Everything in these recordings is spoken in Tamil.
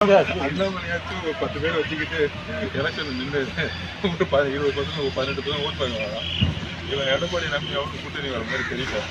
அண்ணாமலையாச்சும் ஒரு 10 பேர் வச்சுக்கிட்டு எலெக்ஷன் நின்று ஒரு 20% 18% ஓட் பண்ணுவாங்க. இவன் எடப்பாடி நம்பி அவனுக்கு கூட்டணி வர மாதிரி தெரியல.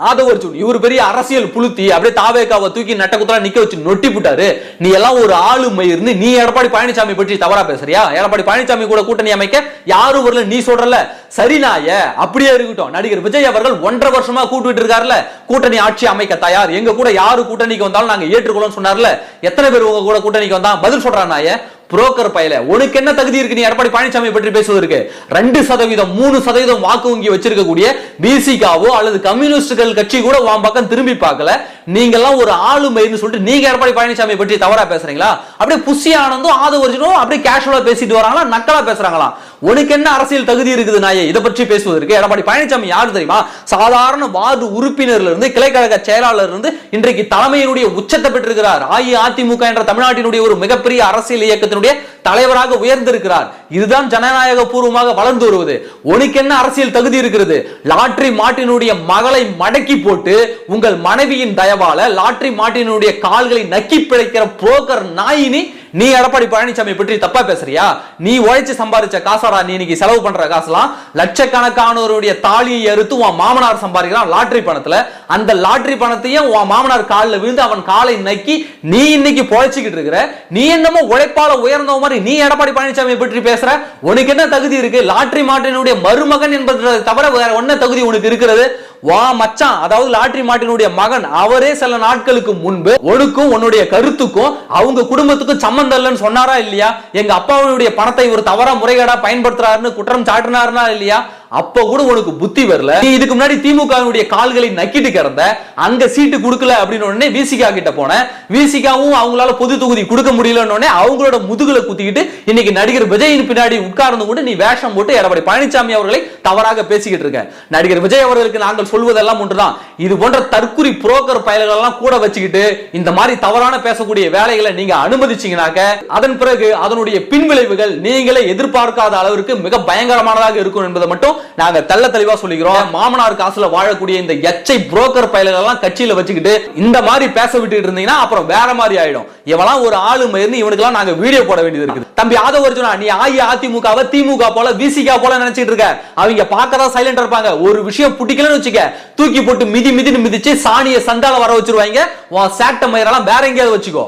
ஆதவர்ஜுன் இவர் பெரிய அரசியல் புளுத்தி அப்படியே தாவேக்காவை தூக்கி நட்ட குத்தலா நிக்க வச்சு நொட்டி புட்டாரு. நீ எல்லாம் ஒரு ஆளுமை இருந்து நீ எடப்பாடி பழனிசாமி பற்றி தவறா பேசுறியா? எடப்பாடி பழனிசாமி கூட கூட்டணி அமைக்க யாரும் வரல நீ சொல்றல. சரி நாய அப்படியே இருக்கட்டும். நடிகர் விஜய் அவர்கள் 1.5 வருஷமா கூட்டிட்டு இருக்காருல கூட்டணி ஆட்சி அமைக்க தயார், எங்க கூட யாரு கூட்டணிக்கு வந்தாலும் நாங்க ஏற்றுக்கொள்ளோம்னு சொன்னார்ல. எத்தனை பேர் உங்க கூட கூட்டணிக்கு வந்தா? பதில் சொல்றான் நாய. புரோக்கர் பயல, உனக்கு என்ன தகுதி இருக்கு நீ எடப்பாடி பழனிசாமி பற்றி பேசுவதற்கு? 2% 3% வாக்கு வங்கி வச்சிருக்கக்கூடிய பிசிகாவோ அல்லது கம்யூனிஸ்டுகள் கட்சி கூட உன் பக்கம் திரும்பி பார்க்கல. நீங்க எல்லாம் ஒரு ஆளுமைன்னு சொல்லிட்டு நீங்க எடப்பாடி பழனிசாமி பற்றி தவறா பேசுறீங்களா? அப்படியே புஷி ஆனந்தும் ஆதவர்ஜுனும் அப்படியே கேஷுவலா பேசிட்டு வராங்களா, நக்கலா பேசுறாங்களா? உனக்கு என்ன அரசியல் தகுதி இருக்குது நாயே இதை பற்றி பேசுவதற்கு? எடப்பாடி பழனிசாமி யாரு தெரியுமா? சாதாரண வார்டு உறுப்பினர்ல இருந்து கிளைக்கழக செயலாளர் இருந்து இன்றைக்கு தலைமையினுடைய உச்சத்தை பெற்றிருக்கிறார். அஇஅதிமுக என்ற தமிழ்நாட்டினுடைய ஒரு மிகப்பெரிய அரசியல் இயக்கத்தினுடைய தலைவராக உயர்ந்திருக்கிறார். இதுதான் ஜனநாயக பூர்வமாக வளர்ந்து வருவது. உனக்கு என்ன அரசியல் தகுதி இருக்கிறது? லாட்டரி மாட்டினுடைய மகளை மடக்கி போட்டு உங்கள் மனைவியின் தயவால லாட்டரி மாட்டினுடைய கால்களை நக்கி பிழைக்கிற புரோக்கர் நாயினி நீ எடப்பாடி பழனிசாமி பற்றி தப்பா பேசுறியா? நீ உழைச்சு சம்பாதிச்ச காசாடா நீ இன்னைக்கு செலவு பண்ற காசுலாம். லட்சக்கணக்கானவருடைய தாலியை அறுத்து உன் மாமனார் சம்பாதிக்கிறான் லாட்டரி பணத்துல. அந்த லாட்டரி பணத்தையும் உன் மாமனார் காலில் விழுந்து அவன் காலை நக்கி நீ இன்னைக்கு பொழைச்சிக்கிட்டு இருக்கிற. நீ என்னமோ உழைப்பால உயர்ந்த மாதிரி நீ எடப்பாடி பழனிசாமி பற்றி பேசுற. உனக்கு என்ன தகுதி இருக்கு? லாட்டரி மாட்டினுடைய மருமகன் என்பதை தவிர வேற என்ன தகுதி உனக்கு இருக்கிறது? வா மச்சான், அதாவது லாட்டரி மாட்டினுடைய மகன் அவரே சில நாட்களுக்கு முன்பு உனக்கும் உன்னுடைய கருத்துக்கும் அவங்க குடும்பத்துக்கும் சம்பந்தம் இல்லைன்னு சொன்னாரா இல்லையா? எங்க அப்பாவுடைய பணத்தை ஒரு தவறா முறைகேடா பயன்படுத்துறாருன்னு குற்றம் சாட்டினாருனா இல்லையா? அப்ப கூட உனக்கு புத்தி வரல. நீ இதுக்கு முன்னாடி திமுகவுடைய கால்களை நக்கிட்டு கிடந்த, அங்க சீட்டு கொடுக்கல அப்படின்னு உடனே விசிகா கிட்ட போன. விசிகாவும் அவங்களால பொது தொகுதி கொடுக்க முடியலன்னு அவங்களோட முதுகுல குத்திக்கிட்டு இன்னைக்கு நடிகர் விஜயின் பின்னாடி உட்கார்ந்து கூட நீ வேஷம் போட்டு எடப்பாடி பழனிசாமி அவர்களை தவறாக பேசிக்கிட்டு இருக்க. நடிகர் விஜய் அவர்களுக்கு நாங்கள் சொல்வதெல்லாம் ஒன்றுதான். இது போன்ற தற்குறி புரோக்கர் பயல்கள் எல்லாம் கூட வச்சுக்கிட்டு இந்த மாதிரி தவறான பேசக்கூடிய வேலைகளை நீங்க அனுமதிச்சீங்கன்னாக்க அதன் பிறகு அதனுடைய பின்விளைவுகள் நீங்களே எதிர்பார்க்காத அளவிற்கு மிக பயங்கரமானதாக இருக்கும் என்பதை மட்டும் நாங்க தெள்ள தெளிவா சொல்லிக்கிறோம். மாமனார் காசுல வாழக்கூடிய இந்த எச்சை புரோக்கர் பயல்கள் எல்லாம் கட்சியில வச்சுக்கிட்டு இந்த மாதிரி பேச விட்டுட்டு இருந்தீங்கன்னா அப்புறம் வேற மாதிரி ஆயிடும். இவெல்லாம் ஒரு ஆளுமை இருந்து இவனுக்கெல்லாம் நாங்க வீடியோ போட வேண்டியது இருக்குது. தம்பி ஆதவர்ஜுனா, நீ அஇஅதிமுகவை திமுக போல விசிகா போல நினைச்சிட்டு இருக்க. அவங்க பார்க்கதான் சைலண்டா இருப்பாங்க. ஒரு விஷயம் பிடிக்கலன்னு வச்சுக்க தூக்கி போட்டு மிதின்னு மிதிச்சு சாணியை சண்டால வர வச்சிருவாங்க. உன் சேட்ட மயிரெல்லாம் வேற எங்கேயாவது வச்சுக்கோ.